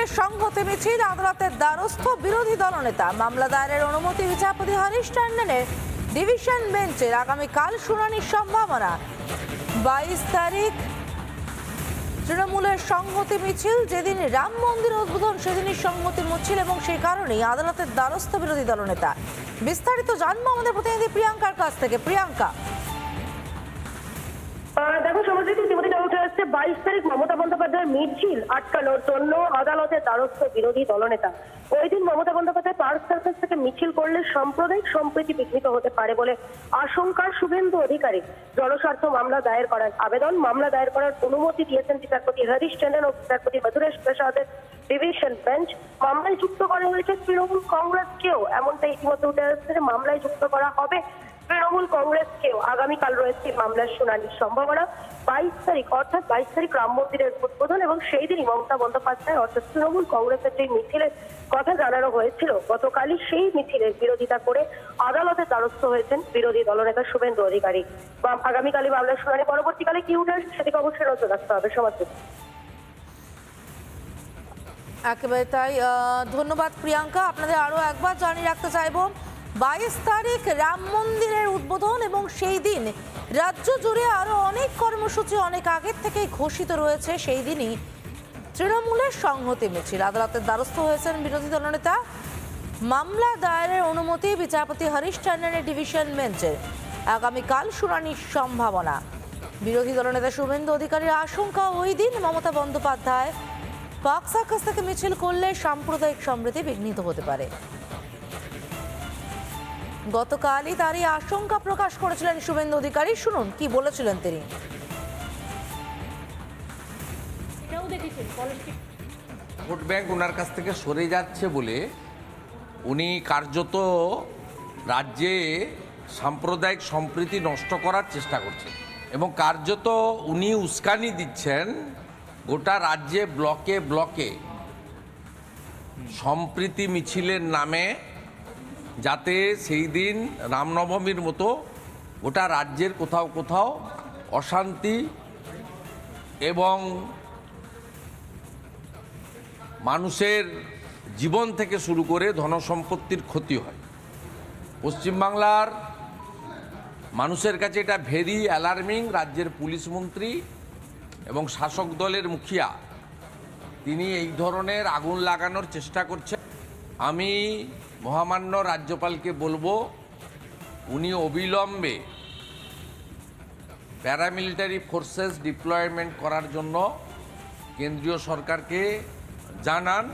তৃণমূলের সংহতি মিছিল, আদালতের দ্বারস্থ বিরোধী দলনেতা। মামলা দায়েরের অনুমতি বিচারপতি হরিশ টন্ডনের ডিভিশন বেঞ্চের। আগামীকাল শুনানির সম্ভাবনা। 22 তারিখ তৃণমূলের সংহতি মিছিল। যেদিন রাম মন্দির উদ্বোধন সেদিনই সংহতি মিছিল এবং সেই কারণেই আদালতের দ্বারস্থ বিরোধী দলনেতা। বিস্তারিত জানবো আমাদের প্রতিনিধি প্রিয়াঙ্কার কাছ থেকে। প্রিয়াঙ্কা, দেখো সমাজনীতি ইতিমধ্যে উঠে আসছে 22 তারিখ মমতা বন্দ্যোপাধ্যায়ের মিছিল আটকানোর জন্য আদালতের দ্বারস্থ বিরোধী দলনেতা। ওই দিন মমতা বন্দ্যোপাধ্যায় পার্ক সার্কাস থেকে মিছিল করলে সাম্প্রদায়িক সম্প্রীতি বিঘ্নিত হতে পারে বলে আশঙ্কা শুভেন্দু অধিকারী জনস্বার্থ মামলা দায়ের করার মামলা দায়ের করার অনুমতি দিয়েছেন বিচারপতি হরিশ টন্ডন ও বিচারপতি মধুরেশ প্রসাদের ডিভিশন বেঞ্চ। মামলায় যুক্ত করা হয়েছে তৃণমূল কংগ্রেসকেও, এমনটা ইতিমধ্যে উঠে আসছে যে মামলায় যুক্ত করা হবে তৃণমূল কংগ্রেসকেও। আগামীকাল রয়েছে মামলার শুনানির সম্ভাবনা। 22 তারিখ অর্থাৎ 22 তারিখ রাম মন্দিরের উদ্বোধন এবং সেই দিনই মমতা বন্দ্যোপাধ্যায় অর্থাৎ তৃণমূল কংগ্রেসের যে মিছিলের কথা জানানো হয়েছিল, গতকালই সেই মিছিলের বিরোধিতা করে আদালতের দ্বারস্থ হয়েছেন বিরোধী দলনেতা শুভেন্দু অধিকারী। আগামীকালই মামলার শুনানি। পরবর্তীকালে কি উঠে আসে সেদিকে অবশ্যই নজর রাখতে হবে সমাজ। একেবারে তাই। ধন্যবাদ প্রিয়াঙ্কা। আপনাদের আরো একবার জানিয়ে রাখতে চাইব, 22 তারিখ রাম মন্দিরের উদ্বোধন এবং সেই দিন রাজ্য জুড়ে আরো অনেক কর্মসূচি অনেক আগের থেকেই ঘোষিত রয়েছে। সেই দিনই তৃণমূলের সংহতি মিছিল। আদালতের দ্বারস্থ হয়েছেন বিরোধী দলনেতা। মামলা দায়েরের অনুমতি বিচারপতি হরিশ টন্ডনের ডিভিশন বেঞ্চের। আগামীকাল শুনানির সম্ভাবনা। বিরোধী দলনেতা শুভেন্দু অধিকারীর আশঙ্কা, ওই দিন মমতা বন্দ্যোপাধ্যায় পার্ক সার্কাস থেকে মিছিল করলে সাম্প্রদায়িক সম্প্রীতি বিঘ্নিত হতে পারে। গতকালই তারই আশঙ্কা প্রকাশ করেছিলেন শুভেন্দু অধিকারী। শুনুন কি বলেছিলেন তিনি। ভোট ব্যাংক ওনার কাছ থেকে সরে যাচ্ছে বলে উনি কার্যত রাজ্যে সাম্প্রদায়িক সম্প্রীতি নষ্ট করার চেষ্টা করছেন এবং কার্যত উনি উস্কানি দিচ্ছেন গোটা রাজ্যে ব্লকে ব্লকে সম্প্রীতি মিছিলের নামে, যাতে সেই দিন রামনবমীর মতো গোটা রাজ্যের কোথাও কোথাও অশান্তি এবং মানুষের জীবন থেকে শুরু করে ধনসম্পত্তির ক্ষতি হয়। পশ্চিমবাংলার মানুষের কাছে এটা ভেরি অ্যালার্মিং। রাজ্যের পুলিশ মন্ত্রী এবং শাসক দলের মুখিয়া তিনি এই ধরনের আগুন লাগানোর চেষ্টা করছেন। আমি মহামান্য রাজ্যপালকে বলবো উনি অবিলম্বে প্যারামিলিটারি ফোর্সেস ডিপ্লয়মেন্ট করার জন্য কেন্দ্রীয় সরকারকে জানান